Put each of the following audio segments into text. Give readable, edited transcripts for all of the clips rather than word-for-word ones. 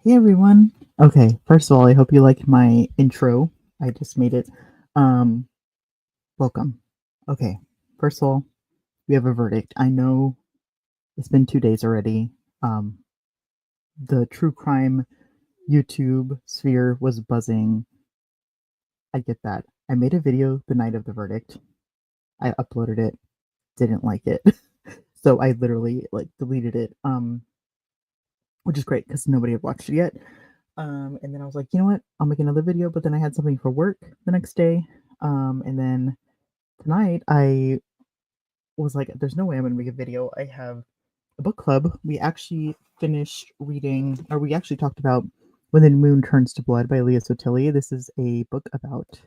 Hey everyone. Okay, first of all, I hope you liked my intro. I just made it. Um, Welcome. Okay, first of all, we have a verdict. I know it's been 2 days already. Um, the true crime YouTube sphere was buzzing. I get that. I made a video the night of the verdict. I uploaded it, didn't like it. So I literally deleted it. Which is great because nobody had watched it yet. And then I was like, you know what? I'll make another video. But then I had something for work the next day. And then tonight I was like, there's no way I'm going to make a video. I have a book club. We actually finished reading, or we actually talked about When the Moon Turns to Blood by Thalia. This is a book about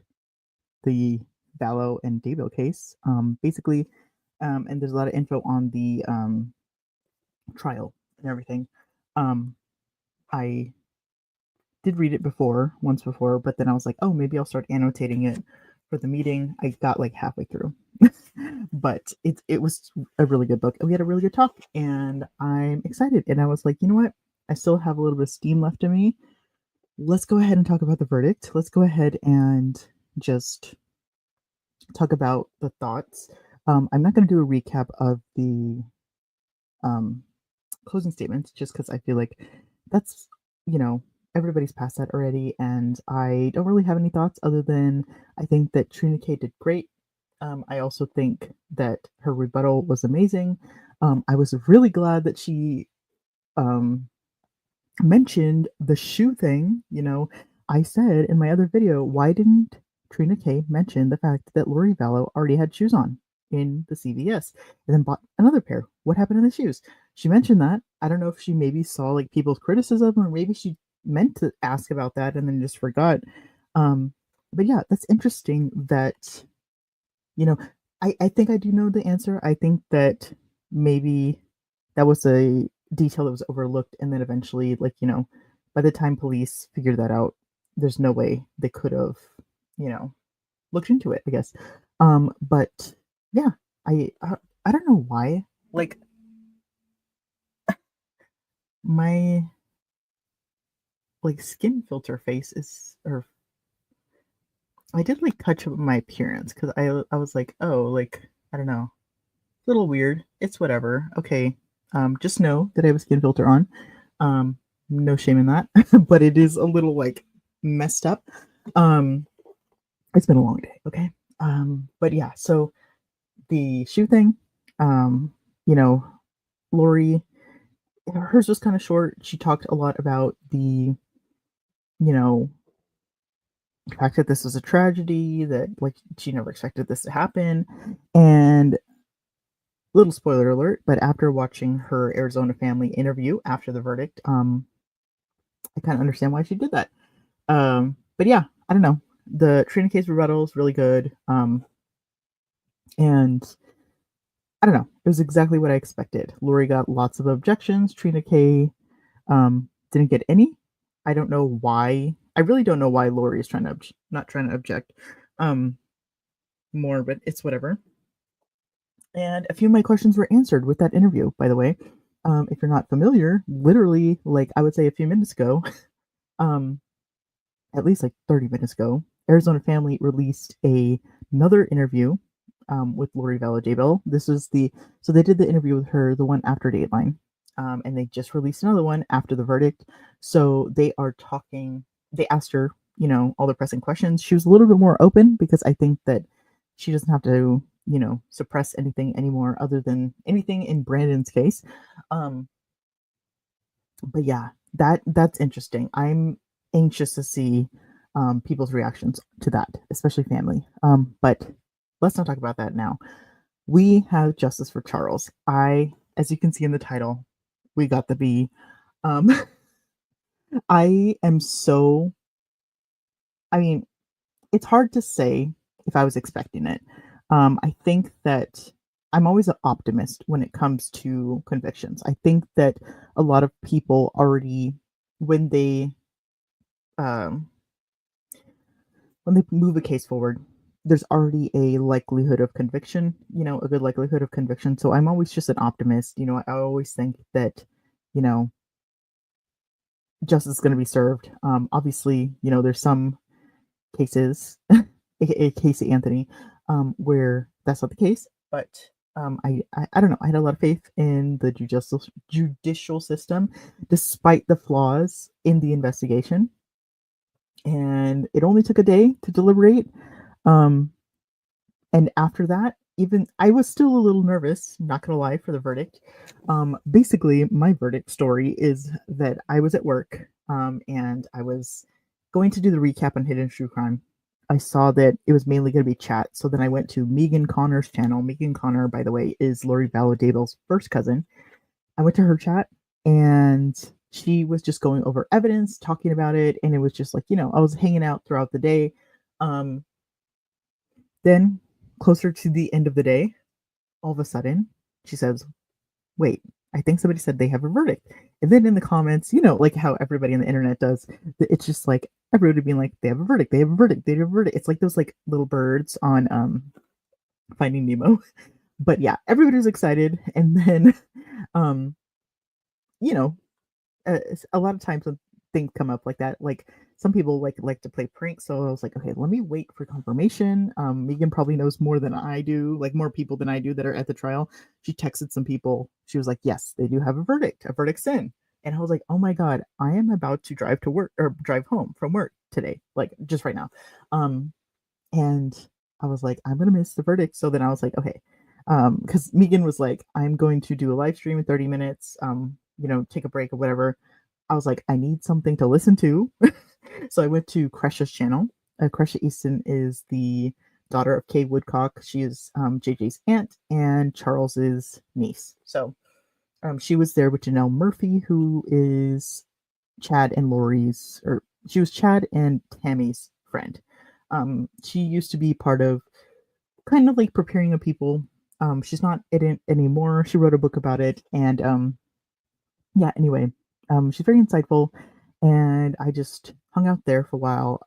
the Vallow and Daybell case, basically. And there's a lot of info on the trial and everything. Um, I did read it once before, but then I was like, oh, maybe I'll start annotating it for the meeting. I got like halfway through, but it was a really good book. We had a really good talk, and I'm excited. And I was like, you know what? I still have a little bit of steam left in me. Let's go ahead and talk about the verdict. Let's go ahead and just talk about the thoughts. I'm not going to do a recap of the um, closing statements just because I feel like that's, you know, everybody's past that already. And I don't really have any thoughts other than I think that Trina K did great. I also think that her rebuttal was amazing. I was really glad that she um, mentioned the shoe thing. I said in my other video, why didn't Trina K mention the fact that Lori Vallow already had shoes on in the CVS and then bought another pair? What happened to the shoes? She mentioned that. I don't know if she maybe saw like people's criticism or maybe she meant to ask about that and then just forgot. Um, but yeah, that's interesting that, you know, I think I do know the answer. I think that maybe that was a detail that was overlooked, and then eventually, by the time police figured that out, there's no way they could have, you know, looked into it, I guess. But yeah, I don't know why. Like my skin filter face is, or I did like touch up my appearance because I was like, oh, I don't know, a little weird. It's whatever. Okay. Just know that I have a skin filter on. No shame in that, but it is a little messed up. Um, it's been a long day. Okay. But yeah, so the shoe thing, um, you know, Lori, hers was kind of short. She talked a lot about you know, the fact that this was a tragedy, that she never expected this to happen. And little spoiler alert, but after watching her Arizona family interview after the verdict, I kind of understand why she did that. But yeah, I don't know. The Trina K's rebuttal is really good. And I don't know. It was exactly what I expected. Lori got lots of objections. Trina K didn't get any. I don't know why. I really don't know why Lori is trying to not trying to object um, more, but it's whatever. And a few of my questions were answered with that interview, by the way. If you're not familiar, literally, I would say a few minutes ago, um, at least 30 minutes ago, Arizona Family released another interview with Lori Daybell. This is so they did the interview with her, the one after Dateline, and they just released another one after the verdict. So they are talking. They asked her, all the pressing questions. She was a little bit more open because I think that she doesn't have to, suppress anything anymore other than anything in Brandon's case. Um, but yeah, that's interesting. I'm anxious to see people's reactions to that, especially family. But let's not talk about that now. We have justice for Charles. As you can see in the title, we got the B. Um, I am so. I mean, it's hard to say if I was expecting it. I think that I'm always an optimist when it comes to convictions. I think that a lot of people already, when they um, move a case forward, there's already a likelihood of conviction. A good likelihood of conviction. So I'm always just an optimist. I always think that, you know, justice is going to be served. Obviously, there's some cases, aka Casey Anthony, where that's not the case. But I don't know. I had a lot of faith in the judicial system, despite the flaws in the investigation. And it only took a day to deliberate. Um, and after that, even I was still a little nervous, not gonna lie, for the verdict. Basically, my verdict story is that I was at work, and I was going to do the recap on Hidden True Crime. I saw that it was mainly going to be chat, so then I went to Megan Connor's channel. Megan Connor, by the way, is Lori Daybell's first cousin. I went to her chat, and she was just going over evidence, talking about it, and it was just like, I was hanging out throughout the day. Um, then, closer to the end of the day, all of a sudden, she says, "Wait, I think somebody said they have a verdict." And then in the comments, like how everybody on the internet does, it's just like everybody being like, "They have a verdict, they have a verdict, they have a verdict." It's like those like little birds on Finding Nemo. But yeah, everybody's excited. And then, um, you know, a lot of times when things come up like that, like some people like to play pranks. So I was like, okay, let me wait for confirmation. Megan probably knows more than I do, like more people than I do that are at the trial. She texted some people. She was like, yes, they do have a verdict. A verdict's in. And I was like, oh my god, I am about to drive to work or drive home from work today, like just right now. And I was like, I'm gonna miss the verdict. So then I was like, okay, because Megan was like, I'm going to do a live stream in 30 minutes. Take a break or whatever. I was like, I need something to listen to. So I went to Cresha's channel. Cresha Easton is the daughter of Kay Woodcock. She is JJ's aunt and Charles's niece. So she was there with Janelle Murphy, who is Chad and Lori's, or she was Chad and Tammy's friend. She used to be part of kind of like Preparing a People. She's not in it anymore. She wrote a book about it, and yeah. Anyway, she's very insightful, and I just hung out there for a while.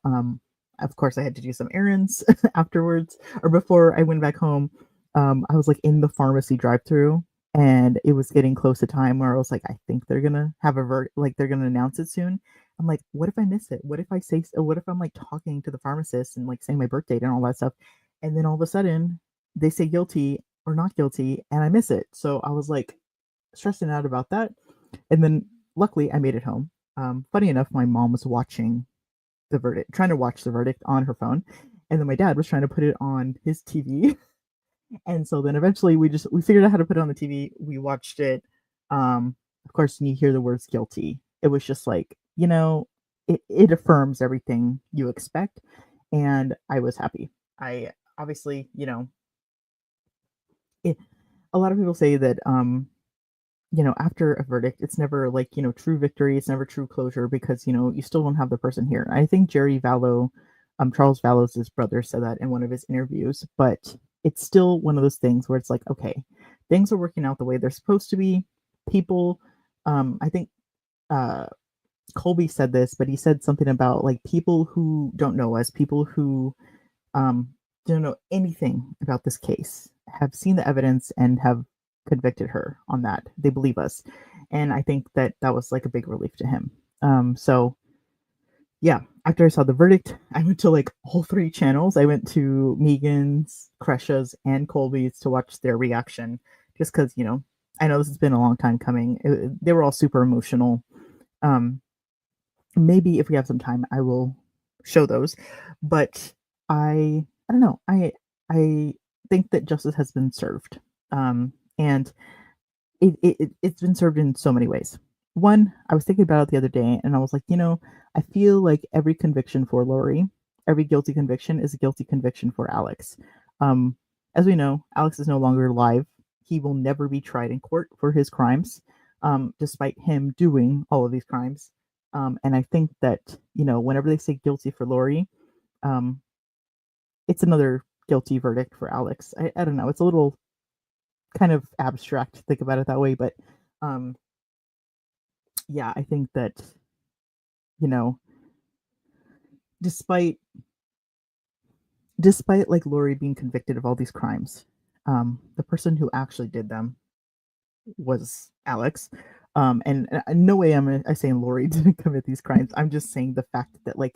Of course, I had to do some errands afterwards or before I went back home. I was like in the pharmacy drive-through, and it was getting close to time where I was like, I think they're gonna have a like they're gonna announce it soon. I'm like, what if I miss it? What if I say? What if I'm like talking to the pharmacist and like saying my birth date and all that stuff, and then all of a sudden they say guilty or not guilty, and I miss it. So I was like stressing out about that. And then luckily I made it home. Funny enough, my mom was watching the verdict, trying to watch the verdict on her phone. And then my dad was trying to put it on his TV. And so then eventually we figured out how to put it on the TV. We watched it. Of course, when you hear the words guilty, it was just like, it affirms everything you expect. And I was happy. I obviously, it, a lot of people say that after a verdict, it's never like, true victory. It's never true closure because, you still don't have the person here. I think Jerry Vallow, Charles Vallow's his brother, said that in one of his interviews, but it's still one of those things where it's like, okay, things are working out the way they're supposed to be. People, I think uh, Colby said this, but he said something about like people who don't know us, people who um, don't know anything about this case, have seen the evidence and have convicted her on that. They believe us. And I think that that was like a big relief to him. So yeah, after I saw the verdict, I went to like all three channels. I went to Megan's, Cresha's, and Colby's to watch their reaction, just because I know this has been a long time coming. They were all super emotional. Um, Maybe if we have some time, I will show those. But I don't know. I think that justice has been served, and it's been served in so many ways. One, I was thinking about it the other day, and I was like, I feel like every conviction for Lori, every guilty conviction is a guilty conviction for Alex. Um, as we know, Alex is no longer alive. He will never be tried in court for his crimes, despite him doing all of these crimes. And I think that whenever they say guilty for Lori, um, it's another guilty verdict for Alex. I don't know. It's a little kind of abstract to think about it that way, but um, yeah, I think that you know, despite like Lori being convicted of all these crimes, the person who actually did them was Alex. And no way am I saying Lori didn't commit these crimes. I'm just saying the fact that like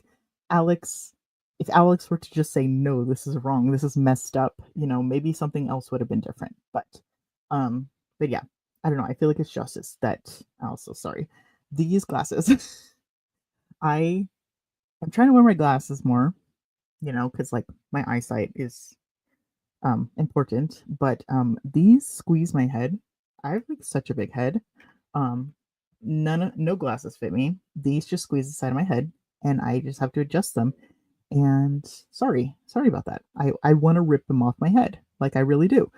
Alex, if Alex were to just say no, this is wrong, this is messed up, maybe something else would have been different. Um, but yeah, I don't know. I feel like it's justice that also sorry. These glasses. I am trying to wear my glasses more, because like my eyesight is important. But these squeeze my head. I have like such a big head. Um, no glasses fit me. These just squeeze the side of my head, and I just have to adjust them. And sorry about that. I want to rip them off my head, like I really do.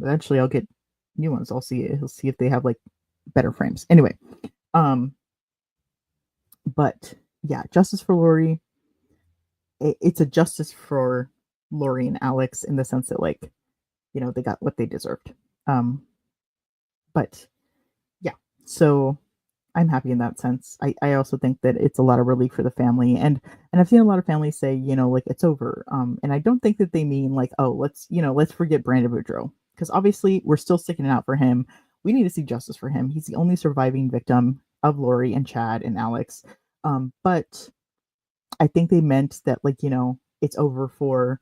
Eventually I'll get new ones. I'll see if they have like better frames. Anyway, um, but yeah, justice for Lori. It's a justice for Lori and Alex in the sense that like they got what they deserved. Um, but yeah, so I'm happy in that sense. I also think that it's a lot of relief for the family, and I've seen a lot of families say, like it's over. And I don't think that they mean like, oh, let's forget Brandon Boudreaux, because obviously we're still sticking it out for him. We need to see justice for him. He's the only surviving victim of Lori and Chad and Alex. But I think they meant that like it's over for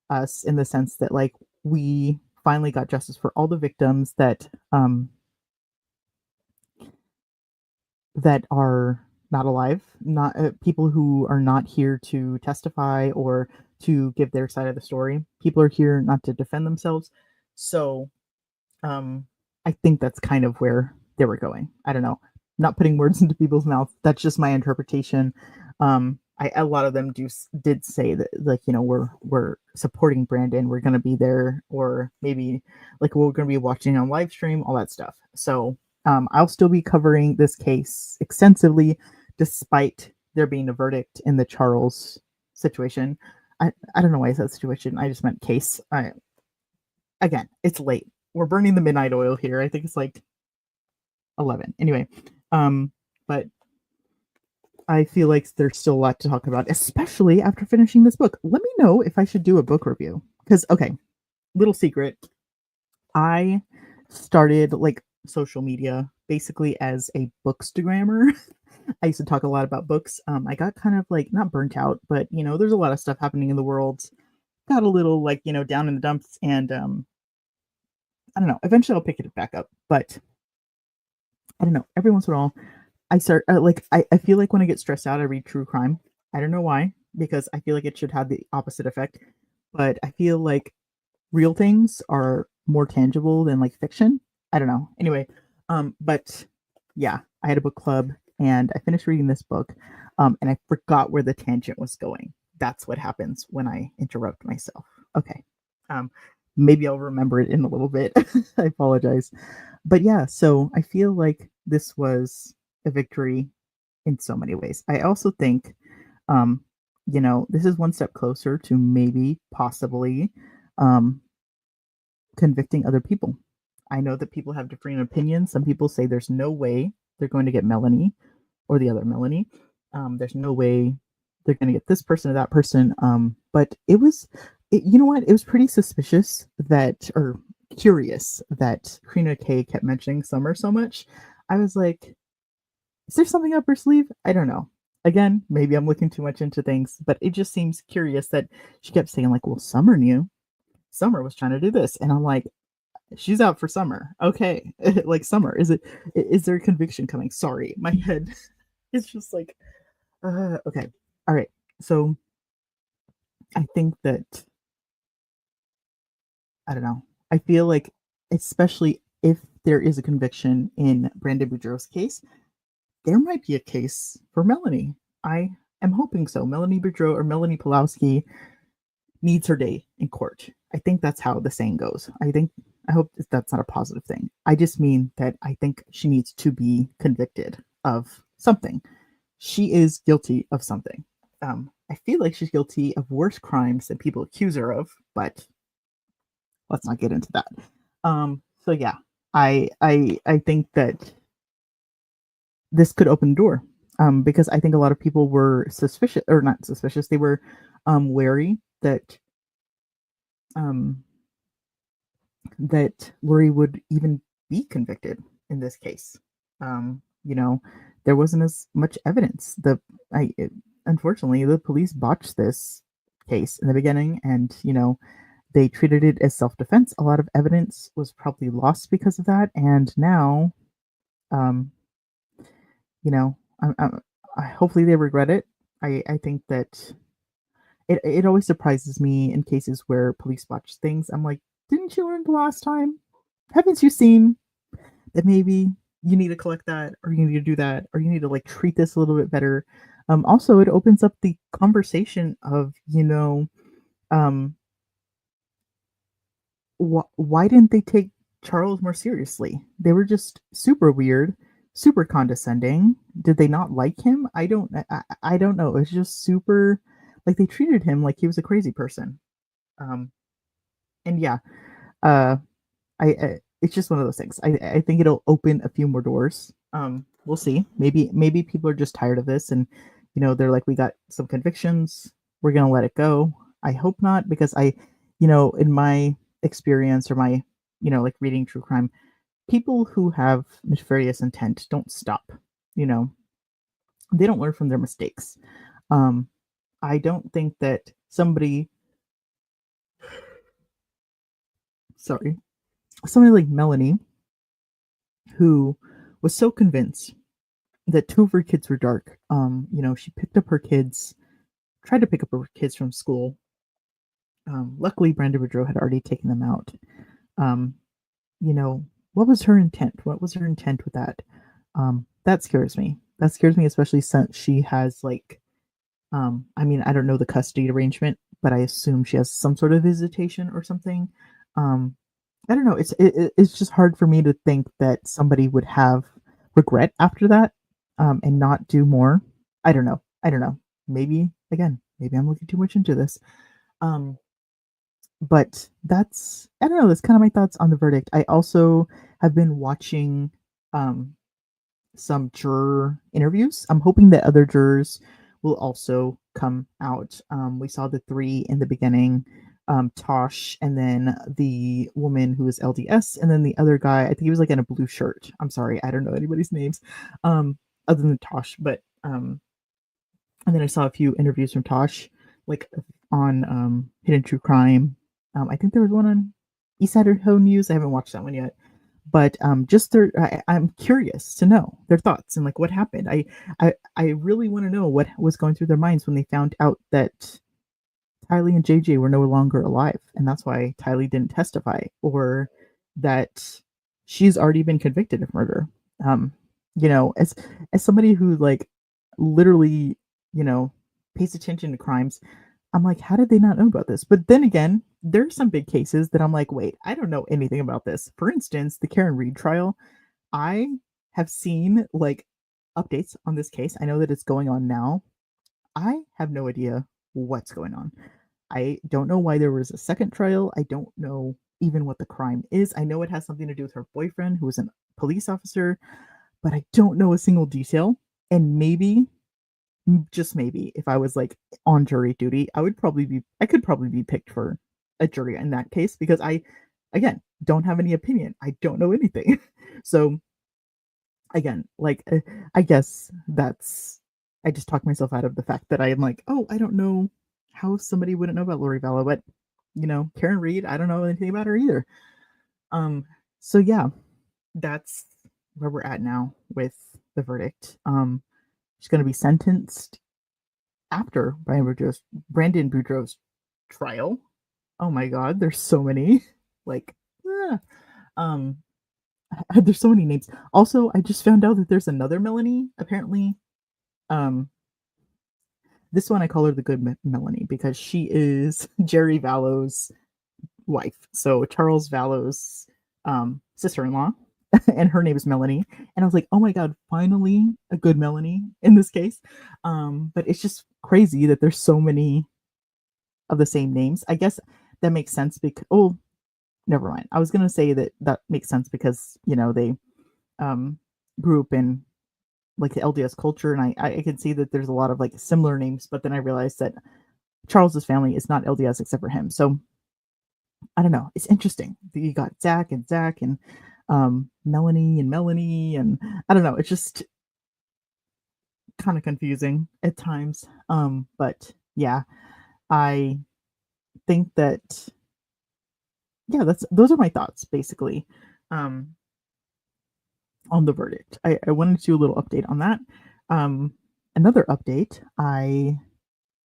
us in the sense that like we finally got justice for all the victims that are not alive, not people who are not here to testify or to give their side of the story. People are here not to defend themselves. So I think that's kind of where they were going. I don't know. Not putting words into people's mouths. That's just my interpretation. A lot of them did say that like we're supporting Brandon. We're gonna be there, or maybe like we're gonna be watching on live stream, all that stuff. So I'll still be covering this case extensively, despite there being a verdict in the Charles situation. I don't know why I said situation. I just meant case. Again, it's late. We're burning the midnight oil here. I think it's like 11. Anyway, but I feel like there's still a lot to talk about, especially after finishing this book. Let me know if I should do a book review. Because, okay, little secret. I started like social media basically as a bookstagrammer. I used to talk a lot about books. I got kind of like not burnt out, but there's a lot of stuff happening in the world. Got a little like, down in the dumps, and I don't know. Eventually I'll pick it back up, but I don't know. Every once in a while I start I feel like when I get stressed out, I read true crime. I don't know why, because I feel like it should have the opposite effect. But I feel like real things are more tangible than like fiction. I don't know. Anyway, but yeah, I had a book club and I finished reading this book, and I forgot where the tangent was going. That's what happens when I interrupt myself. Okay. Um, Maybe I'll remember it in a little bit. I apologize. But yeah, so I feel like this was a victory in so many ways. I also think, um, this is one step closer to maybe possibly um, convicting other people. I know that people have different opinions. Some people say there's no way they're going to get Melanie or the other Melanie. There's no way they're going to get this person or that person. But you know what? It was pretty suspicious or curious that Karina K kept mentioning Summer so much. I was like, is there something up her sleeve? I don't know. Again, maybe I'm looking too much into things, but it just seems curious that she kept saying like, well, Summer knew. Summer was trying to do this. And I'm like, she's out for Summer. Okay. Like Summer. Is there a conviction coming? Sorry. My head is just like okay. All right. So I think that I don't know. I feel like especially if there is a conviction in Brandon Boudreaux's case, there might be a case for Melanie. I am hoping so. Melanie Boudreaux or Melanie Pulowski needs her day in court. I think that's how the saying goes. I hope that's not a positive thing. I just mean that I think she needs to be convicted of something. She is guilty of something. I feel like she's guilty of worse crimes than people accuse her of, but let's not get into that. So yeah, I think that this could open the door, because I think a lot of people were suspicious, or not suspicious. They were wary um, that Lori would even be convicted. in this case. You know, there wasn't as much evidence. Unfortunately, the police botched this case in the beginning, and they treated it as self-defense. A lot of evidence was probably lost because of that, and now, um, you know, hopefully they regret it. I think that it always surprises me in cases where police botch things. I'm like, didn't you learn the last time? Haven't you seen that maybe you need to collect that, or you need to do that, or you need to like treat this a little bit better? Also, it opens up the conversation of, um, why didn't they take Charles more seriously? They were just super weird, super condescending. Did they not like him? I don't know. It was just super, like, they treated him like he was a crazy person. Um, and yeah, uh, it's just one of those things. I think it'll open a few more doors. We'll see. Maybe people are just tired of this, and they're like, we got some convictions, we're gonna let it go. I hope not, because in my experience, or my, like, reading true crime, people who have nefarious intent don't stop. You know, they don't learn from their mistakes. Um, I don't think that sorry, somebody like Melanie, who was so convinced that two of her kids were dark. She picked up her kids, tried to pick up her kids from school. Luckily, Brandon Woodrow had already taken them out. Um, what was her intent? What was her intent with that? That scares me. That scares me, especially since she has, like, I don't know the custody arrangement, but I assume she has some sort of visitation or something. Um, I don't know. It's just hard for me to think that somebody would have regret after that, and not do more. I don't know. I don't know. Maybe I'm looking too much into this. Um, but I don't know. That's kind of my thoughts on the verdict. I also have been watching um some juror interviews. I'm hoping that other jurors will also come out. We saw the three in the beginning, Tosh, and then the woman who was LDS, and then the other guy. I think he was like in a blue shirt. I'm sorry, I don't know anybody's names, other than Tosh. But and then I saw a few interviews from Tosh, like on Hidden True Crime. I think there was one on East Idaho News. I haven't watched that one yet, but just I'm curious to know their thoughts and like what happened. I really want to know what was going through their minds when they found out that Tylee and JJ were no longer alive, and that's why Tylee didn't testify, or that she's already been convicted of murder. Um, as somebody who, like, literally, pays attention to crimes, I'm like, how did they not know about this? But then again, there's some big cases that I'm like, wait, I don't know anything about this. For instance, the Karen Reed trial. I have seen, like, updates on this case. I know that it's going on now. I have no idea what's going on. I don't know why there was a second trial. I don't know even what the crime is. I know it has something to do with her boyfriend, who was a police officer, but I don't know a single detail. And maybe, just maybe, if I was like on jury duty, I could probably be picked for a jury in that case, because again, don't have any opinion. I don't know anything. So again, like, I guess I just talked myself out of the fact that I am like, oh, I don't know how somebody wouldn't know about Lori Vallow, but Karen Reed, I don't know anything about her either. So yeah, that's where we're at now with the verdict. She's going to be sentenced after Brandon Boudreaux's trial. Oh my God, there's so many. Like, um, there's so many names. Also, I just found out that there's another Melanie. Apparently, um, this one I call her the good Melanie, because she is Jerry Vallow's wife. So Charles Vallow's sister-in-law, and her name is Melanie. And I was like, oh my God, finally a good Melanie in this case. But it's just crazy that there's so many of the same names. I guess that makes sense because, oh, never mind. I was gonna say that makes sense because they grew up in, like, the LDS culture, and I can see that there's a lot of, like, similar names. But then I realized that Charles's family is not LDS except for him. So I don't know. It's interesting that you got Zach and Zach, and Melanie and Melanie, and I don't know, it's just kind of confusing at times. But yeah, I think that yeah, that's those are my thoughts basically um on the verdict. I wanted to do a little update on that. Um Another update, I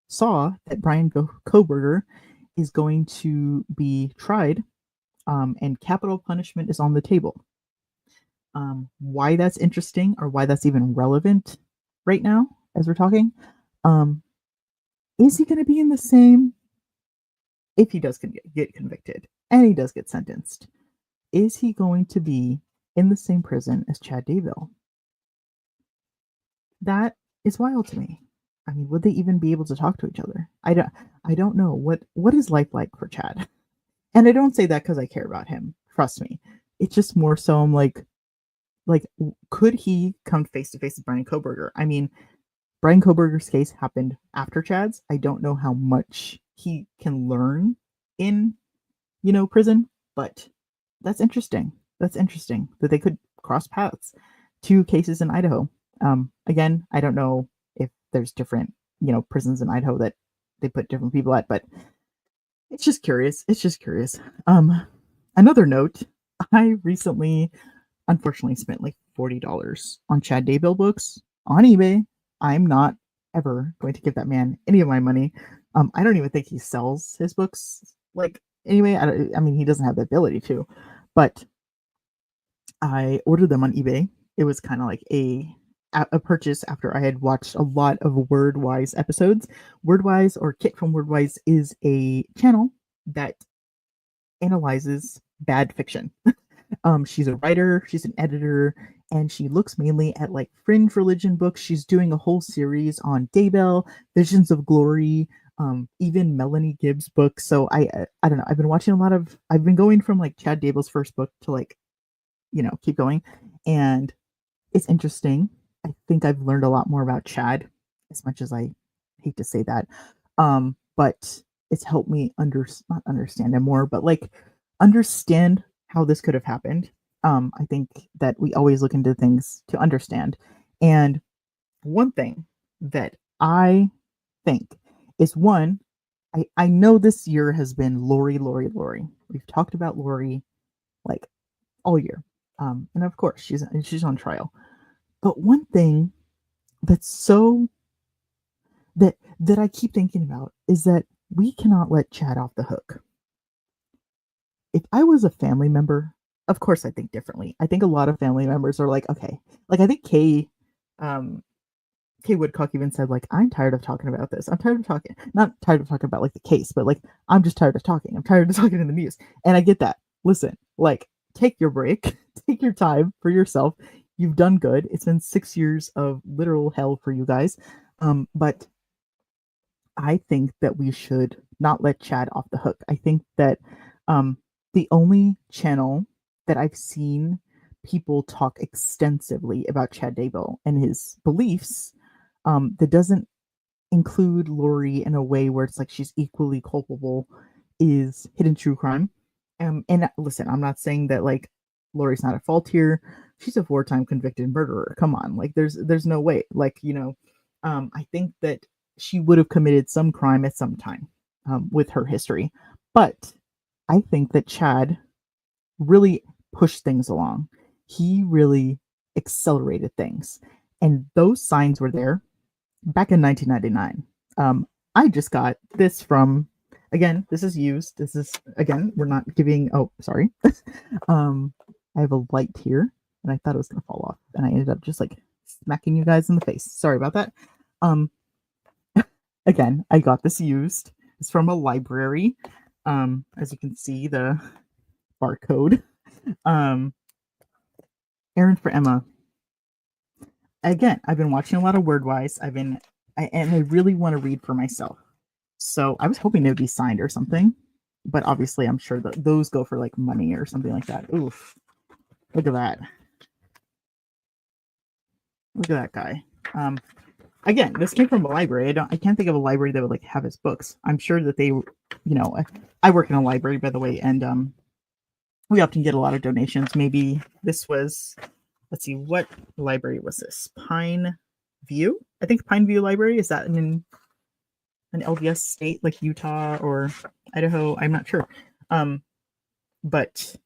saw that Brian Koberger is going to be tried, and capital punishment is on the table. Why that's interesting, or why that's even relevant right now as we're talking, um, is he going to be in the same, if he does get convicted and he does get sentenced, is he going to be in the same prison as Chad Daybell? That is wild to me. I mean, would they even be able to talk to each other? I don't know what is life like for Chad. And I don't say that because I care about him. Trust me. It's just more so I'm like, could he come face to face with Brian Koberger? I mean, Brian Koberger's case happened after Chad's. I don't know how much he can learn in, prison, but that's interesting. That's interesting that they could cross paths. Two cases in Idaho. Again, I don't know if there's different, prisons in Idaho that they put different people at, but it's just curious. It's just curious. Another note, I recently unfortunately spent like $40 on Chad Daybell books on eBay. I'm not ever going to give that man any of my money. I don't even think he sells his books. Like anyway, I mean he doesn't have the ability to, but I ordered them on eBay. It was kind of like a purchase after I had watched a lot of Wordwise episodes. Wordwise, or Kit from Wordwise, is a channel that analyzes bad fiction. She's a writer, she's an editor, and she looks mainly at like fringe religion books. She's doing a whole series on Daybell, Visions of Glory, even Melanie Gibbs books. So I don't know. I've been going from like Chad Daybell's first book to like, keep going. And it's interesting. I think I've learned a lot more about Chad, as much as I hate to say that. But it's helped me not understand him more, but like understand how this could have happened. I think that we always look into things to understand. And one thing that I think is one, I know this year has been Lori, Lori, Lori. We've talked about Lori like all year. And of course she's on trial. But one thing that's so that I keep thinking about is that we cannot let Chad off the hook. If I was a family member, of course I think differently. I think a lot of family members are like, okay, like I think Kay Woodcock even said like, I'm tired of talking about this. I'm tired of talking, not tired of talking about like the case, but like I'm just tired of talking. I'm tired of talking in the news, and I get that. Listen, like take your break, take your time for yourself. You've done good. It's been 6 years of literal hell for you guys, but I think that we should not let Chad off the hook. I think that the only channel that I've seen people talk extensively about Chad Daybell and his beliefs, that doesn't include Lori in a way where it's like she's equally culpable, is Hidden True Crime. And listen, I'm not saying that like Lori's not at fault here. She's a 4-time convicted murderer. Come on, like there's no way. Like I think that she would have committed some crime at some time, with her history. But I think that Chad really pushed things along. He really accelerated things. And those signs were there back in 1999. I just got this from, again, this is used. This is, again, we're not giving, oh, sorry. I have a light here and I thought it was going to fall off. And I ended up just like smacking you guys in the face. Sorry about that. Again, I got this used. It's from a library. As you can see, the barcode. Errand for Emma. Again, I've been watching a lot of Wordwise. And I really want to read for myself. So I was hoping it would be signed or something, but obviously I'm sure that those go for like money or something like that. Oof. Look at that. Look at that guy. Again, this came from a library. I can't think of a library that would like have his books. I'm sure that they, I work in a library, by the way, and we often get a lot of donations. Maybe this was, let's see, what library was this? Pine View? I think Pine View Library. Is that in an LDS state like Utah or Idaho? I'm not sure. But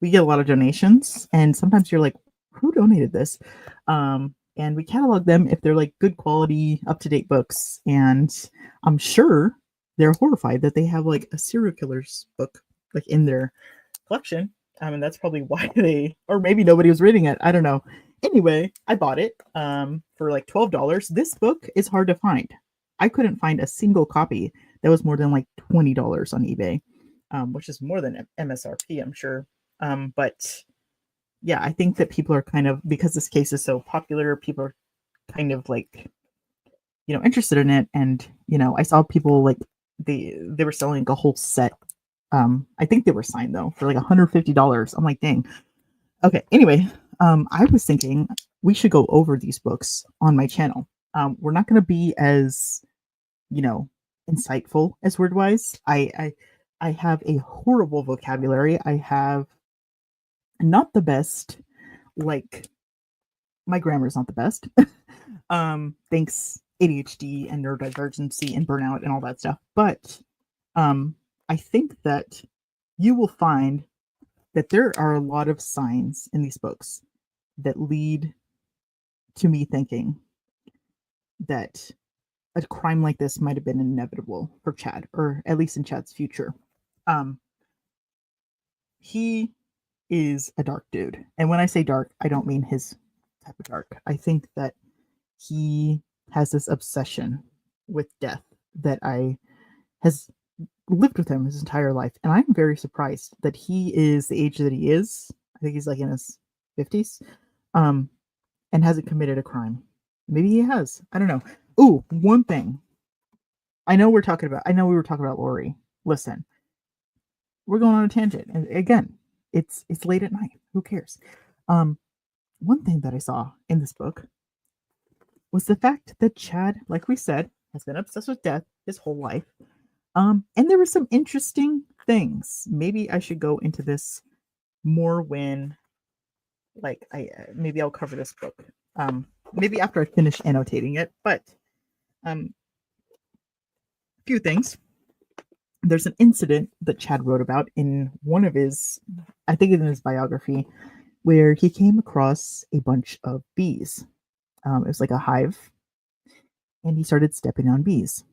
we get a lot of donations, and sometimes you're like, who donated this? And we catalog them if they're like good quality, up to date books. And I'm sure they're horrified that they have like a serial killer's book like in their collection. And that's probably why they, or maybe nobody was reading it. I don't know. Anyway, I bought it for like $12. This book is hard to find. I couldn't find a single copy that was more than like $20 on eBay, which is more than MSRP, I'm sure. But yeah, I think that people are kind of, because this case is so popular, people are kind of like, interested in it. And, I saw people like they were selling like a whole set. I think they were signed though for like $150. I'm like, dang. Okay. Anyway, I was thinking we should go over these books on my channel. We're not going to be as, insightful as Wordwise. I have a horrible vocabulary. I have not the best, like my grammar is not the best. Thanks ADHD and neurodivergency and burnout and all that stuff. But I think that you will find that there are a lot of signs in these books that lead to me thinking that a crime like this might have been inevitable for Chad, or at least in Chad's future. He is a dark dude. And when I say dark, I don't mean his type of dark. I think that he has this obsession with death that has lived with him his entire life. And I'm very surprised that he is the age that he is. I think he's like in his 50s. And hasn't committed a crime. Maybe he has. I don't know. Ooh, one thing. I know we were talking about Lori. Listen, we're going on a tangent. And again, it's late at night. Who cares? One thing that I saw in this book was the fact that Chad, like we said, has been obsessed with death his whole life. And there were some interesting things. Maybe I should go into this more when, like, maybe I'll cover this book. Maybe after I finish annotating it. But a few things. There's an incident that Chad wrote about in one of his, I think in his biography, where he came across a bunch of bees. It was like a hive, and he started stepping on bees.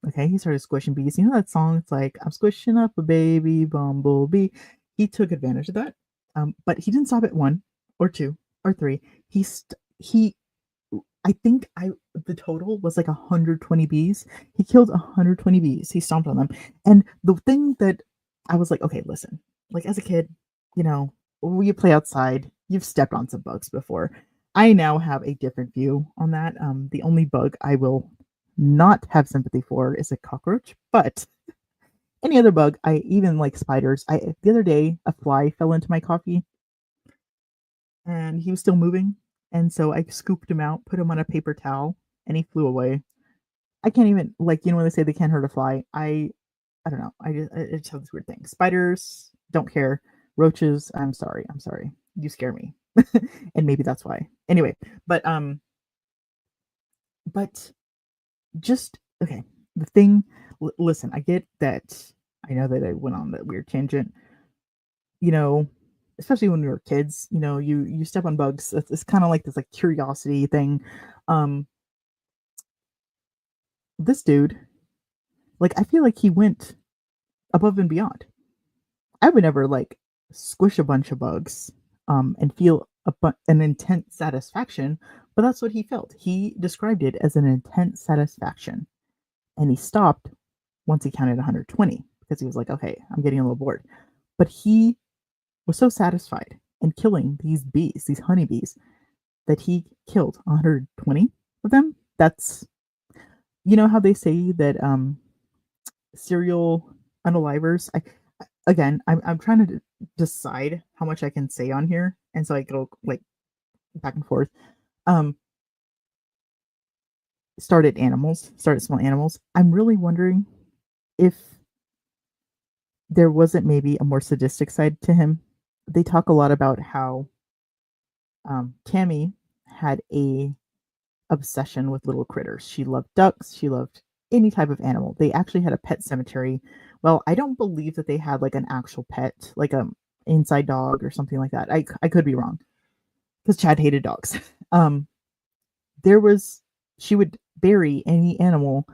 Okay, he started squishing bees. You know that song? It's like, I'm squishing up a baby bumblebee. He took advantage of that, but he didn't stop at 1 or 2 or 3. I think the total was like 120 bees. He killed 120 bees. He stomped on them. And the thing that I was like, okay, listen, like as a kid, when you play outside, you've stepped on some bugs before. I now have a different view on that. The only bug I will not have sympathy for is a cockroach, but any other bug, I even like spiders. The other day, a fly fell into my coffee and he was still moving. And so I scooped him out, put him on a paper towel, and he flew away. I can't even, like, when they say they can't hurt a fly, I don't know. I just have this weird thing. Spiders, don't care. Roaches, I'm sorry. You scare me. And maybe that's why. Anyway, but just, okay. The thing, listen, I get that. I know that I went on that weird tangent. Especially when we were kids, you step on bugs. It's kind of like this like curiosity thing. This dude, like, I feel like he went above and beyond. I would never like squish a bunch of bugs, and feel an intense satisfaction, but that's what he felt. He described it as an intense satisfaction, and he stopped once he counted 120 because he was like, okay, I'm getting a little bored. But he was so satisfied in killing these bees, these honeybees, that he killed 120 of them. That's, how they say that serial unalivers. I'm trying to decide how much I can say on here, and so I go like back and forth. Started small animals. I'm really wondering if there wasn't maybe a more sadistic side to him. they talk a lot about how Tammy had a obsession with little critters. She loved ducks. She loved any type of animal. They actually had a pet cemetery. Well, I don't believe that they had like an actual pet, like a inside dog or something like that. I could be wrong because Chad hated dogs. Um, there was she would bury any animal.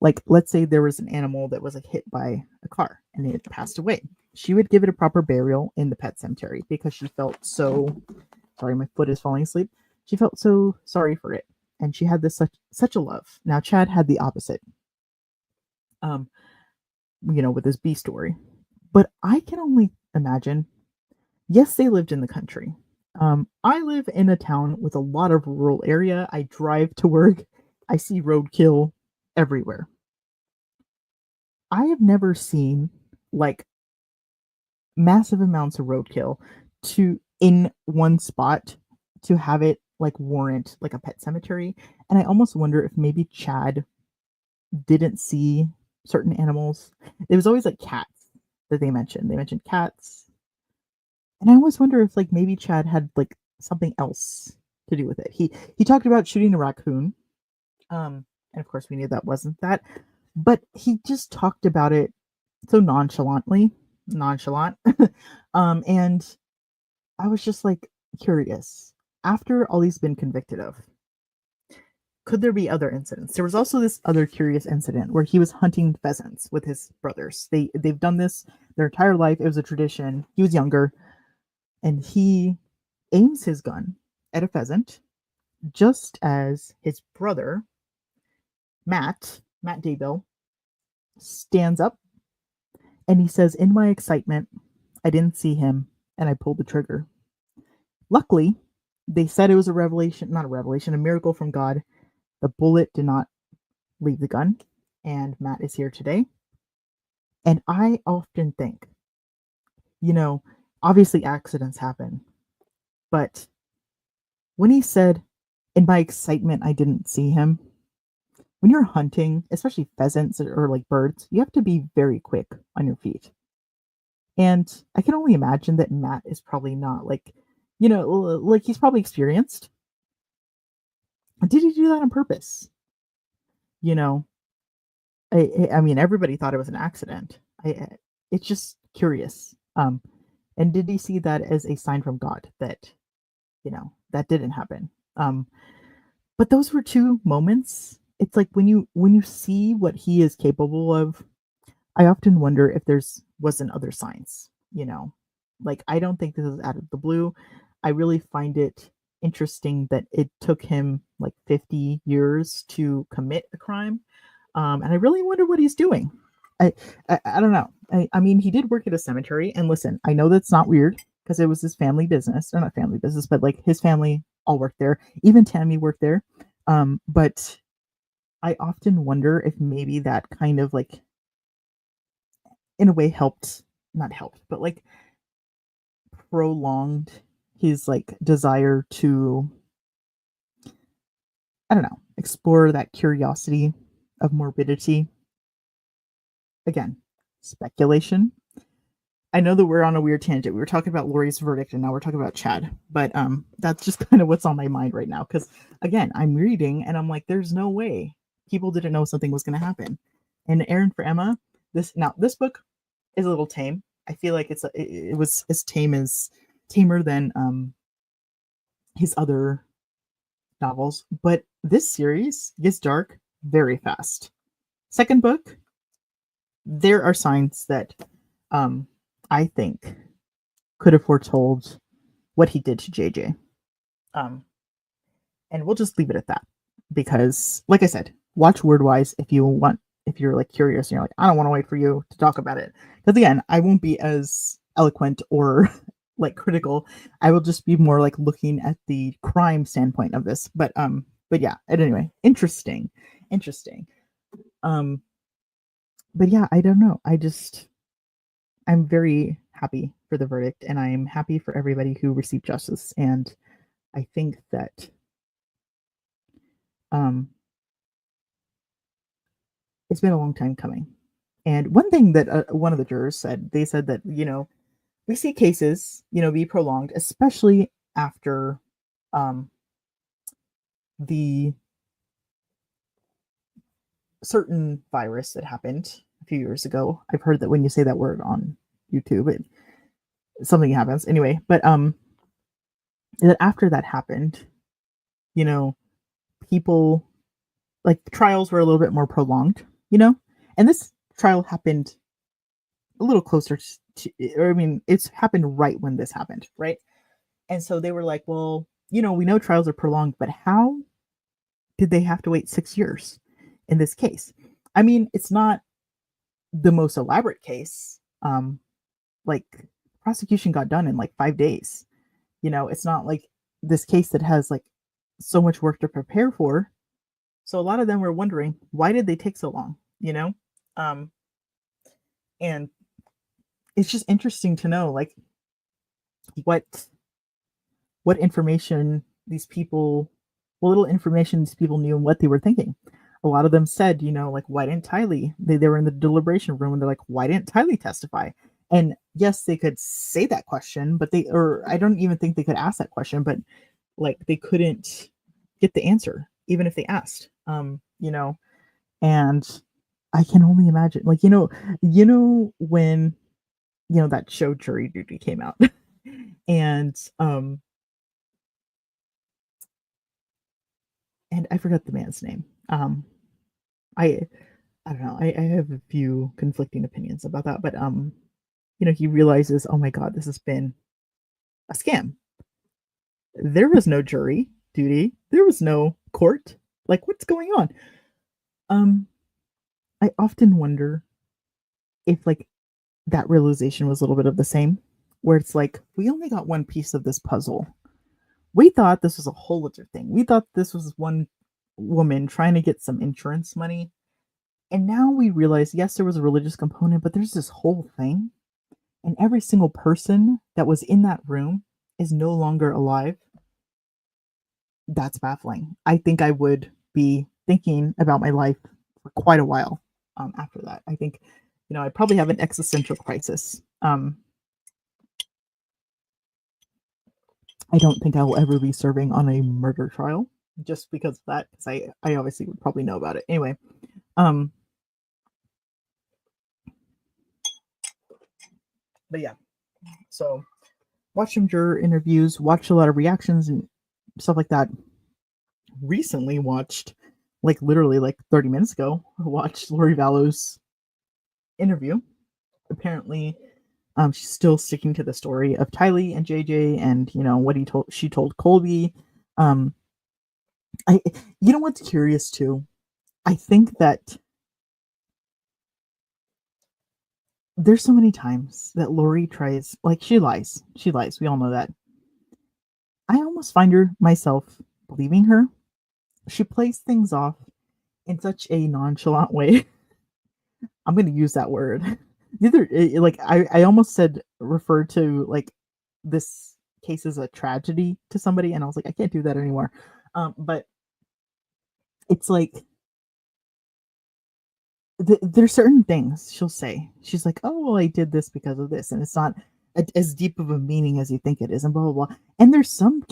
Like, let's say there was an animal that was like hit by a car and it passed away. She would give it a proper burial in the pet cemetery because she felt so sorry, my foot is falling asleep. She felt so sorry for it, and she had this such a love. Now Chad had the opposite, um, with his B story. But I can only imagine. Yes, they lived in the country. I live in a town with a lot of rural area. I drive to work. I see roadkill everywhere. I have never seen like massive amounts of roadkill to in one spot to have it like warrant like a pet cemetery. And I almost wonder if maybe Chad didn't see certain animals. It was always like cats that they mentioned. They mentioned cats. And I always wonder if like maybe Chad had like something else to do with it. He talked about shooting a raccoon. And of course we knew that wasn't that. But he just talked about it so nonchalant. And I was just like curious. After all he's been convicted of, could there be other incidents? There was also this other curious incident where he was hunting pheasants with his brothers. They've done this their entire life. It was a tradition. He was younger, and he aims his gun at a pheasant, just as his brother Matt Daybell, stands up and he says, "In my excitement, I didn't see him, and I pulled the trigger." Luckily, they said it was a revelation, not a revelation, a miracle from God. The bullet did not leave the gun, and Matt is here today. And I often think, you know, obviously accidents happen, but when he said, "In my excitement, I didn't see him," when you're hunting, especially pheasants or like birds, you have to be very quick on your feet. And I can only imagine that Matt is probably not like, like he's probably experienced. Did he do that on purpose? You know, I mean, everybody thought it was an accident. It's just curious. And did he see that as a sign from God that, that didn't happen? But those were two moments. It's like when you see what he is capable of, I often wonder if there's wasn't other signs, Like I don't think this is out of the blue. I really find it interesting that it took him like 50 years to commit a crime. And I really wonder what he's doing. I I don't know. I mean, he did work at a cemetery, and listen, I know that's not weird because it was his family business, or not family business, but like his family all worked there. Even Tammy worked there. But I often wonder if maybe that kind of like in a way helped, not helped, but like prolonged his like desire to, I don't know, explore that curiosity of morbidity. Again, speculation. I know that we're on a weird tangent. We were talking about Lori's verdict and now we're talking about Chad, but that's just kind of what's on my mind right now cuz again, I'm reading and I'm like there's no way people didn't know something was going to happen. And Aaron for Emma, this book is a little tame. I feel like it was as tamer than his other novels, but this series gets dark very fast. Second book, there are signs that um I think could have foretold what he did to JJ. Um and we'll just leave it at that because like I said, watch Wordwise if you're like curious and you're like I don't want to wait for you to talk about it. Because again, I won't be as eloquent or like critical. I will just be more like looking at the crime standpoint of this. But yeah, and anyway, interesting. Um but yeah, I don't know. I'm very happy for the verdict and I'm happy for everybody who received justice. And I think that um it's been a long time coming. And one thing that one of the jurors said, they said that, we see cases, be prolonged, especially after um, the certain virus that happened a few years ago. I've heard that when you say that word on YouTube, something happens anyway. But that after that happened, you know, people like trials were a little bit more prolonged, and this trial happened a little closer to, or I mean, it's happened right when this happened, right? And so they were like, well, we know trials are prolonged, but how did they have to wait 6 years in this case? I mean, it's not the most elaborate case. Like prosecution got done in like 5 days. It's not like this case that has like so much work to prepare for. So a lot of them were wondering, why did they take so long? Um, and it's just interesting to know like what what information these people what little information these people knew and what they were thinking. A lot of them said, like, why didn't Tylee? They were in the deliberation room and they're like, why didn't Tylee testify? And yes, they could say that question, but I don't even think they could ask that question, but like they couldn't get the answer, even if they asked. And I can only imagine, like, when, that show Jury Duty came out. And and I forgot the man's name. I I don't know. I have a few conflicting opinions about that, but he realizes, oh my god, this has been a scam. There was no jury duty. There was no court. Like, what's going on? Um, I often wonder if like that realization was a little bit of the same, where it's like we only got one piece of this puzzle. We thought this was a whole other thing. We thought this was one woman trying to get some insurance money. And now we realize, yes, there was a religious component, but there's this whole thing. And every single person that was in that room is no longer alive. That's baffling. I think I would be thinking about my life for quite a while after that. I think, I'd probably have an existential crisis. I don't think I will ever be serving on a murder trial just because of that, because I obviously would probably know about it. Anyway, but yeah, so watch some juror interviews, watch a lot of reactions and stuff like that. Recently watched, like literally like 30 minutes ago, watched Lori Vallow's interview. Apparently, she's still sticking to the story of Tylee and JJ and what she told Colby. I what's curious too? I think that there's so many times that Lori tries, like she lies. She lies. We all know that. I almost find myself believing her. She plays things off in such a nonchalant way. I'm going to use that word. Either like I almost said refer to like this case as a tragedy to somebody, and I was like, I can't do that anymore. But it's like there's certain things she'll say. She's like, oh, well, I did this because of this, and it's not as deep of a meaning as you think it is, and blah blah blah. And there's some,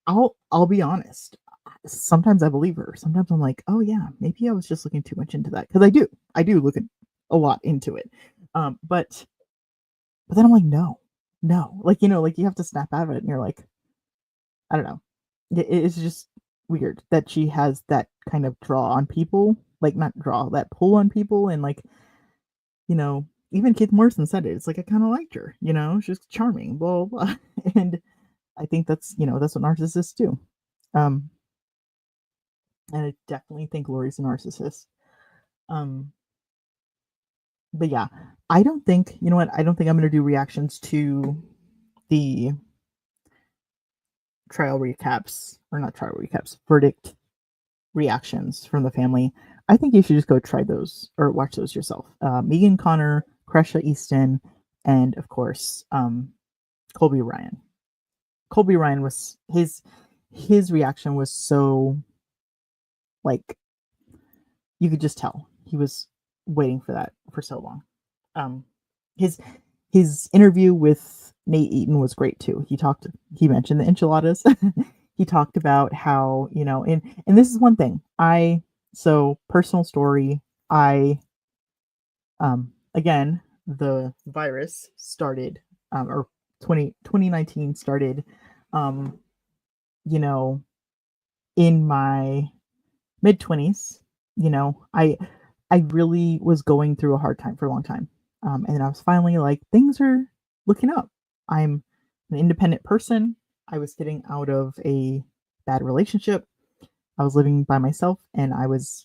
I'll be honest. Sometimes I believe her. Sometimes I'm like, oh yeah, maybe I was just looking too much into that, because I do look a lot into it. But then I'm like, no, like like you have to snap out of it, and you're like, I don't know. It's just weird that she has that kind of draw on people, like not draw, that pull on people, and like, even Kate Morrison said it. It's like I kind of liked her, she's charming, blah, blah, blah. And I think that's that's what narcissists do. Um, and I definitely think Lori's a narcissist. Um, but yeah, I don't think what I don't think I'm gonna do reactions to the trial recaps, or not trial recaps, verdict reactions from the family. I think you should just go try those or watch those yourself. Megan Connor, Cresha Easton, and of course, Colby Ryan. Colby Ryan was his reaction was so, like, you could just tell he was waiting for that for so long. Um, his interview with Nate Eaton was great too. He mentioned the enchiladas. He talked about how, and this is one thing. So personal story, again, the virus started, or 2019 started, um, you know, in my mid 20s. I really was going through a hard time for a long time. And I was finally like, things are looking up. I'm an independent person. I was getting out of a bad relationship. I was living by myself and I was,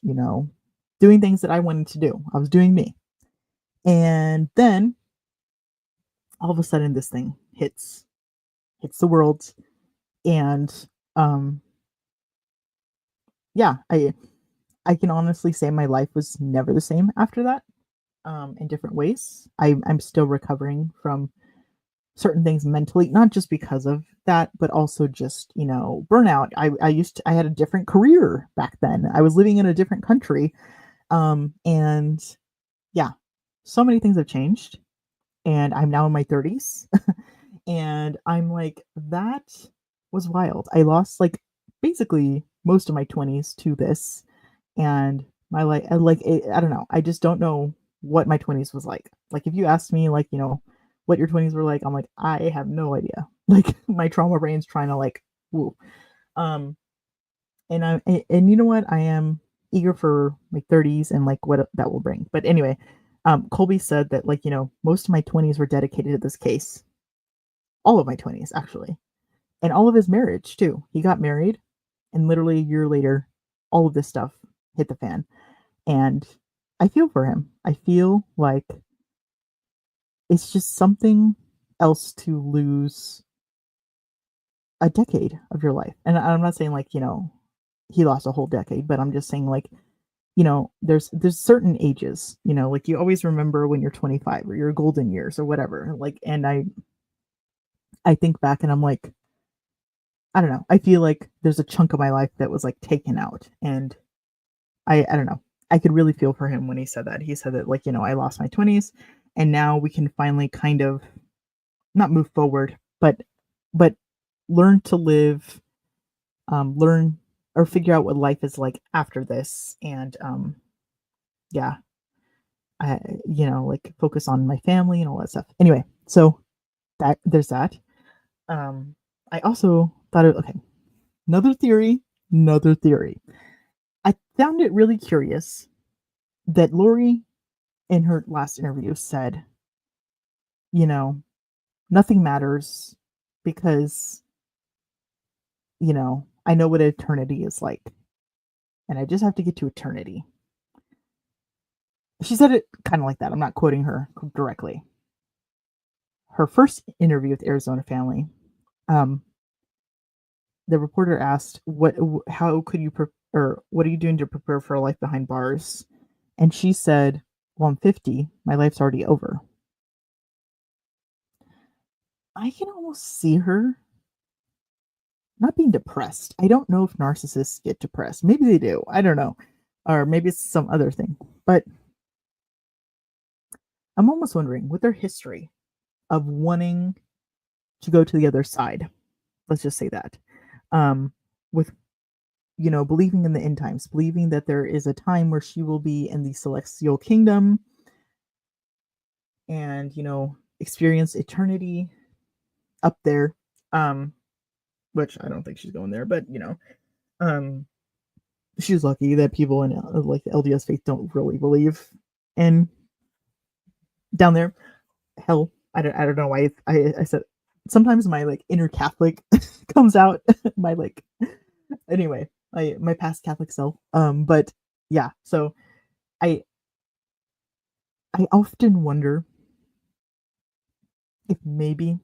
doing things that I wanted to do. I was doing me. And then all of a sudden this thing hits the world. And um yeah, I can honestly say my life was never the same after that, in different ways. I'm still recovering from certain things mentally, not just because of that, but also just, burnout. I had a different career back then. I was living in a different country. And yeah, so many things have changed. And I'm now in my 30s. And I'm like, that was wild. I lost like basically most of my 20s to this. And my life, I don't know. I just don't know what my 20s was like. Like, if you asked me, like, what your 20s were like, I'm like, I have no idea. Like, my trauma brain's trying to, like, woo. Um, and you know what? I am eager for my 30s and like what that will bring. But anyway, Colby said that, like, most of my 20s were dedicated to this case. All of my 20s, actually. And all of his marriage, too. He got married, and literally a year later, all of this stuff hit the fan. And I feel for him. I feel like it's just something else to lose a decade of your life. And I'm not saying, like, he lost a whole decade, but I'm just saying, like, there's certain ages, like, you always remember when you're 25 or your golden years or whatever. Like, and I think back and I'm like, I don't know. I feel like there's a chunk of my life that was like taken out. And I don't know. I could really feel for him when he said that. He said that, like, I lost my 20s and now we can finally kind of not move forward, but learn to live, learn or figure out what life is like after this. And yeah, like, focus on my family and all that stuff. Anyway, so that there's that. I also thought okay, another theory. I found it really curious that Lori, in her last interview, said, you know, nothing matters because, I know what eternity is like and I just have to get to eternity. She said it kind of like that. I'm not quoting her directly. Her first interview with Arizona Family, um, the reporter asked, how could you, or what are you doing to prepare for a life behind bars? And she said, well, I'm 50. My life's already over. I can almost see her not being depressed. I don't know if narcissists get depressed. Maybe they do. I don't know. Or maybe it's some other thing. But I'm almost wondering, with their history of wanting to go to the other side, let's just say that, with, believing in the end times, believing that there is a time where she will be in the celestial kingdom and, experience eternity up there, which I don't think she's going there, but, um, she's lucky that people in, like, the LDS faith don't really believe in down there. Hell, I don't know why I said, sometimes my, like, inner Catholic comes out. My, like, anyway, my past Catholic self. But yeah, so I often wonder if maybe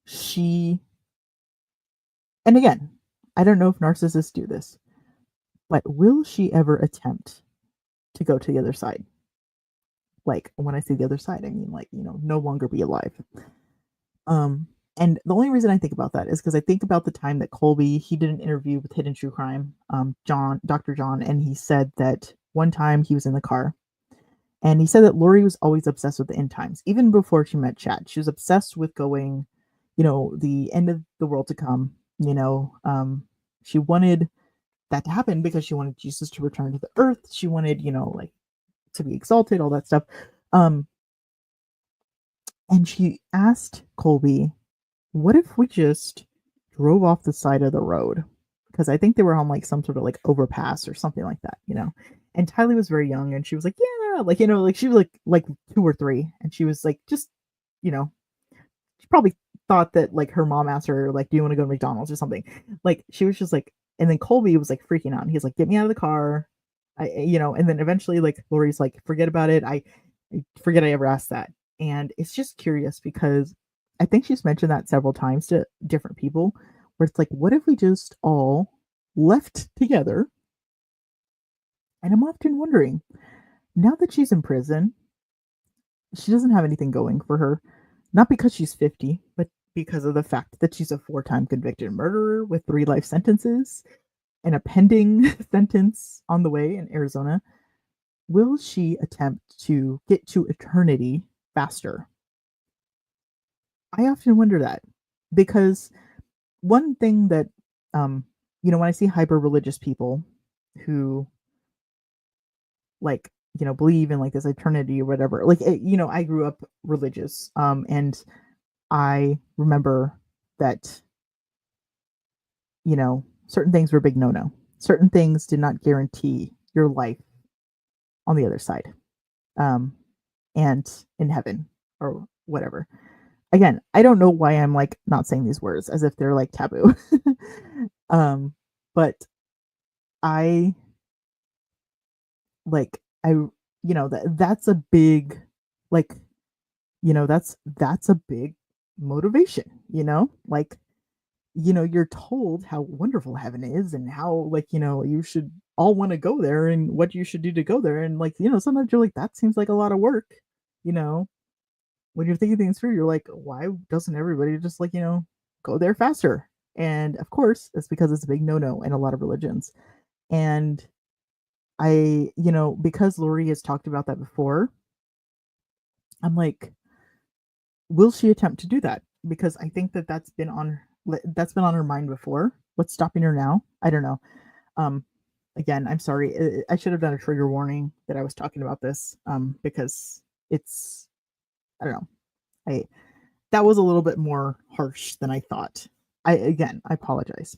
she, and again, I don't know if narcissists do this, but will she ever attempt to go to the other side? Like, when I say the other side, I mean, like, no longer be alive. And the only reason I think about that is because I think about the time that Colby, he did an interview with Hidden True Crime, Dr. John, and he said that one time he was in the car And he said that Lori was always obsessed with the end times, even before she met Chad. She was obsessed with going, the end of the world to come. She wanted that to happen because she wanted Jesus to return to the earth. She wanted, like to be exalted, all that stuff. Um, and she asked Colby, what if we just drove off the side of the road? Because I think they were on like some sort of like overpass or something like that. And Tylee was very young and she was like, yeah, like, like she was like 2 or 3, and she was like, just, you know, she probably thought that like her mom asked her, like, do you want to go to McDonald's or something? Like she was just like, and then Colby was like freaking out. And he's like, get me out of the car. And then eventually like Lori's like, forget about it. I forget I ever asked that. And it's just curious because I think she's mentioned that several times to different people where it's like, what if we just all left together? And I'm often wondering, now that she's in prison, she doesn't have anything going for her. Not because she's 50, but because of the fact that she's a 4-time convicted murderer with 3 life sentences and a pending sentence on the way in Arizona. Will she attempt to get to eternity faster? I often wonder that because one thing that, when I see hyper religious people who like, believe in like this eternity or whatever, like, I grew up religious, and I remember that, certain things were a big no no. Certain things did not guarantee your life on the other side, um, and in heaven or whatever. Again, I don't know why I'm like not saying these words as if they're like taboo. um, but I like I that's a big like that's a big motivation, like you're told how wonderful heaven is and how like you should all want to go there and what you should do to go there, and like sometimes you're like, that seems like a lot of work, you know when you're thinking things through, you're like, why doesn't everybody just like go there faster? And of course it's because it's a big no-no in a lot of religions. And because Lori has talked about that before, I'm like, will she attempt to do that? Because I think that that's been on her mind before. What's stopping her now? I don't know. Um, Again, I'm sorry. I should have done a trigger warning that I was talking about this. Because it's, I don't know. I That was a little bit more harsh than I thought. I apologize,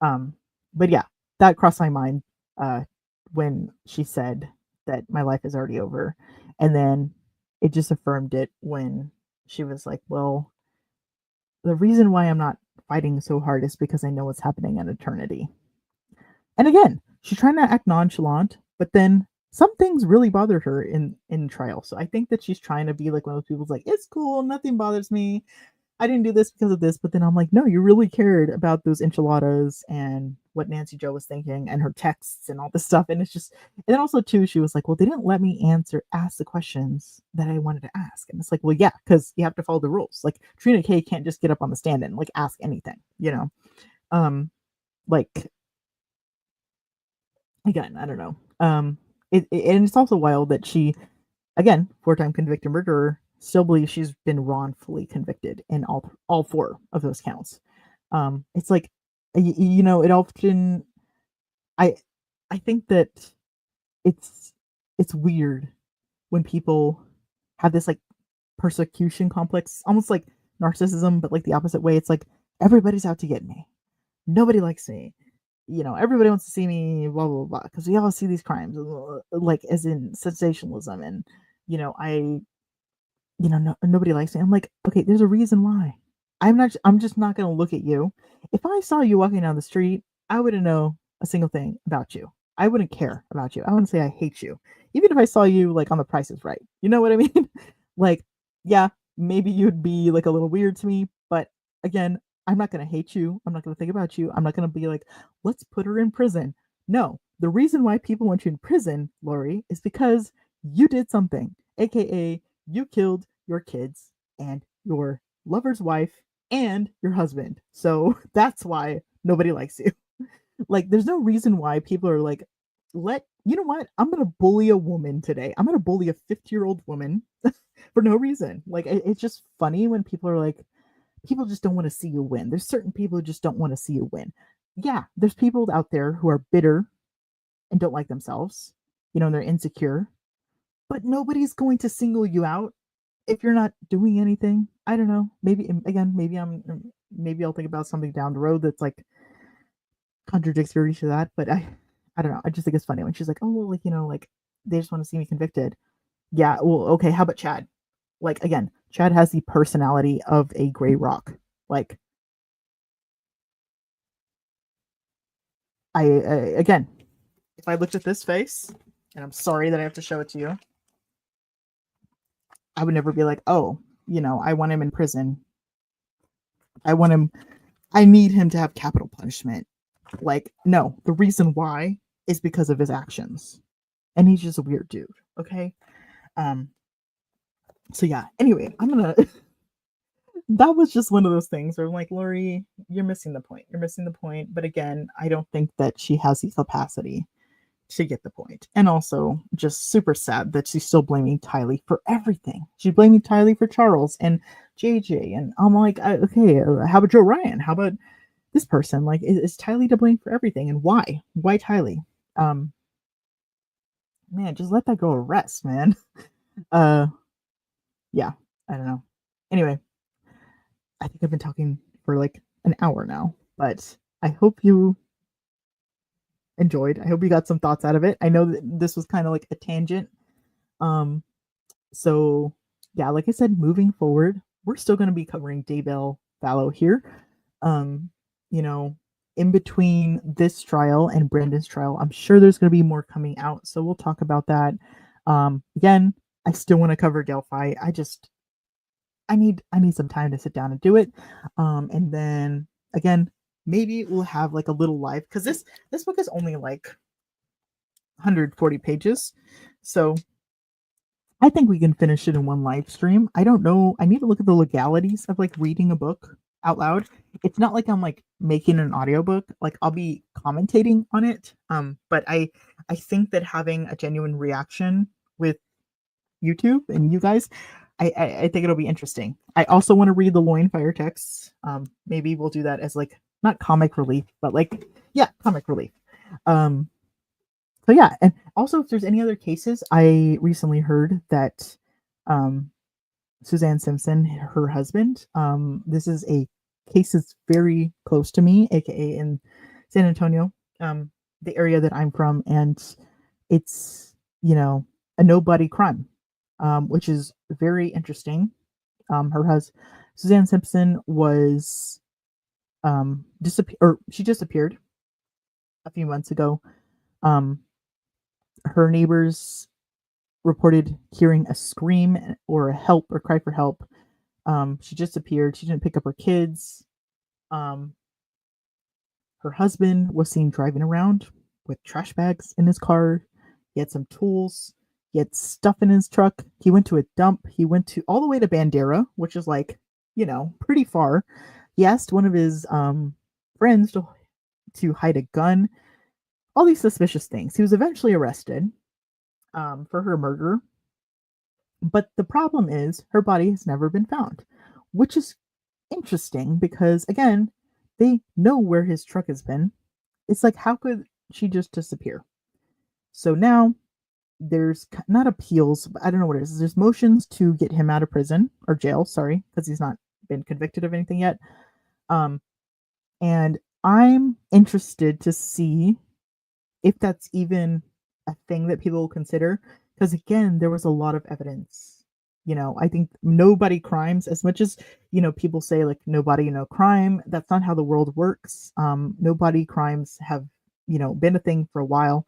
um, but yeah, that crossed my mind when she said that my life is already over, and then it just affirmed it when she was like, "Well, the reason why I'm not fighting so hard is because I know what's happening in eternity." And again, she's trying to act nonchalant, but then some things really bothered her in trial. So I think that she's trying to be like one of those people's like, it's cool, nothing bothers me. I didn't do this because of this. But then I'm like, no, you really cared about those enchiladas and what Nancy Joe was thinking and her texts and all this stuff. And it's just, and then also too, she was like, well, they didn't let me ask the questions that I wanted to ask. And it's like, well, yeah, because you have to follow the rules. Like Trina K can't just get up on the stand and like ask anything. Um, like again, I don't know. And it's also wild that she, again, 4-time convicted murderer, still believes she's been wrongfully convicted in all 4 of those counts. It's like, it often, I I think that it's it's weird when people have this like persecution complex, almost like narcissism, but like the opposite way. It's like everybody's out to get me. Nobody likes me. Everybody wants to see me, blah blah blah, because we all see these crimes, like as in sensationalism, and I, no, nobody likes me. I'm like, okay, there's a reason why. I'm just not gonna look at you. If I saw you walking down the street, I wouldn't know a single thing about you. I wouldn't care about you. I wouldn't say I hate you, even if I saw you like on The Price is Right. You know what I mean? Like, yeah, maybe you'd be like a little weird to me, but again, I'm not gonna hate you. I'm not gonna think about you. I'm not gonna be like, let's put her in prison. No, the reason why people want you in prison, Lori, is because you did something, aka you killed your kids and your lover's wife and your husband. So that's why nobody likes you. Like, there's no reason why people are like, let you know what? I'm gonna bully a woman today. I'm gonna bully a 50-year-old woman for no reason. Like it's just funny when people are like, people just don't want to see you win. There's certain people who just don't want to see you win. Yeah, there's people out there who are bitter and don't like themselves, and they're insecure, but nobody's going to single you out if you're not doing anything. I don't know. Maybe again, maybe I'll think about something down the road that's like contradictory to that, but I don't know. I just think it's funny when she's like, "Oh, well, like, like they just want to see me convicted." Yeah, well, okay, how about Chad? Like again, Chad has the personality of a gray rock. Like again, if I looked at this face, and I'm sorry that I have to show it to you, I would never be like, "Oh, I want him in prison. I want him I need him to have capital punishment." Like, no, the reason why is because of his actions. And he's just a weird dude, okay? Um so yeah, anyway, I'm going to that was just one of those things where I'm like, "Lori, you're missing the point. You're missing the point." But again, I don't think that she has the capacity to get the point. And also, just super sad that she's still blaming Tylee for everything. She's blaming Tylee for Charles and JJ. And I'm like, okay, how about Joe Ryan? How about this person? Like, is Tylee to blame for everything? And why? Why Tylee? Um, Man, just let that girl rest, man. Uh, yeah, I don't know. Anyway, I think I've been talking for like an hour now, but I hope you enjoyed. I hope you got some thoughts out of it. I know that this was kind of like a tangent. Um, so yeah, like I said, moving forward, we're still going to be covering Daybell Fallow here. Um, you know, in between this trial and Brandon's trial, I'm sure there's going to be more coming out. So we'll talk about that. Again, I still want to cover Delphi. I need some time to sit down and do it. And then again, maybe we'll have like a little live because this book is only like 140 pages. So I think we can finish it in one live stream. I don't know. I need to look at the legalities of like reading a book out loud. It's not like I'm like making an audiobook. Like I'll be commentating on it. But I think that having a genuine reaction with YouTube and you guys, I think it'll be interesting. I also want to read the Loin Fire texts. Maybe we'll do that as like not comic relief, but like yeah, comic relief. Um, so yeah, and also if there's any other cases, I recently heard that um, Suzanne Simpson, her husband, this is a case that's very close to me, aka in San Antonio, the area that I'm from, and it's a nobody crime, which is very interesting. Her husband, Suzanne Simpson, was she disappeared a few months ago. Um, her neighbors reported hearing a scream or a help or cry for help. She disappeared. She didn't pick up her kids. Um, Her husband was seen driving around with trash bags in his car. He had some tools. He had stuff in his truck. He went to a dump. He went to all the way to Bandera, which is like, pretty far. He asked one of his friends to hide a gun. All these suspicious things. He was eventually arrested for her murder. But the problem is her body has never been found, which is interesting because, again, they know where his truck has been. It's like, how could she just disappear? So now there's not appeals, but I don't know what it is. There's motions to get him out of prison or jail, sorry, because he's not been convicted of anything yet. And I'm interested to see if that's even a thing that people will consider. Because again, there was a lot of evidence. I think nobody crimes as much as, people say like nobody, crime. That's not how the world works. Nobody crimes have, been a thing for a while.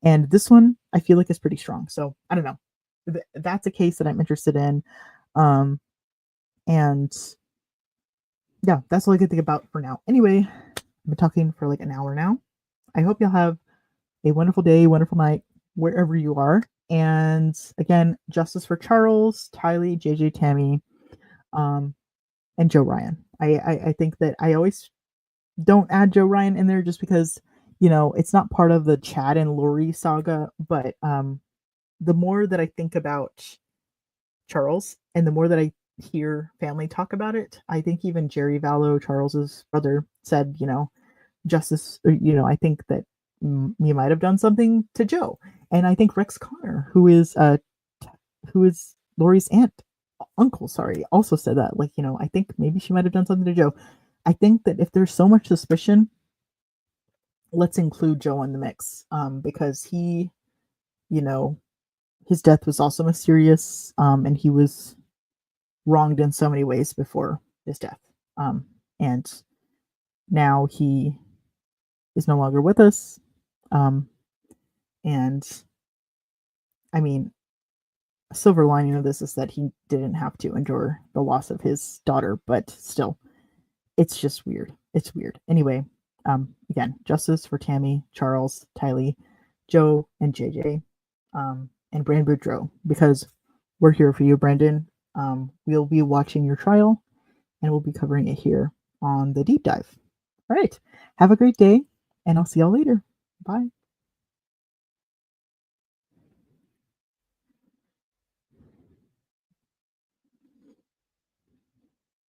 And this one I feel like is pretty strong. So I don't know. That's a case that I'm interested in. And yeah, that's all I can think about for now. Anyway, I've been talking for like an hour now. I hope you'll have a wonderful day, wonderful night, wherever you are. And again, justice for Charles, Tylee, JJ, Tammy, and Joe Ryan. I think that I always don't add Joe Ryan in there just because, it's not part of the Chad and Lori saga, but the more that I think about Charles and the more that I hear family talk about it, I think even Jerry Vallow, Charles's brother, said, justice, I think that you might have done something to Joe. And I think Rex Connor, who is Lori's uncle, sorry, also said that. Like, I think maybe she might have done something to Joe. I think that if there's so much suspicion, let's include Joe in the mix, because you know, his death was also mysterious, and he was wronged in so many ways before his death. And now he is no longer with us. And I mean, a silver lining of this is that he didn't have to endure the loss of his daughter, but still, it's just weird. It's weird. Anyway, again, justice for Tammy, Charles, Tylee, Joe, and JJ, and Brand Boudreaux, because we're here for you, Brandon. We'll be watching your trial, and we'll be covering it here on the deep dive. All right. Have a great day, and I'll see y'all later. Bye.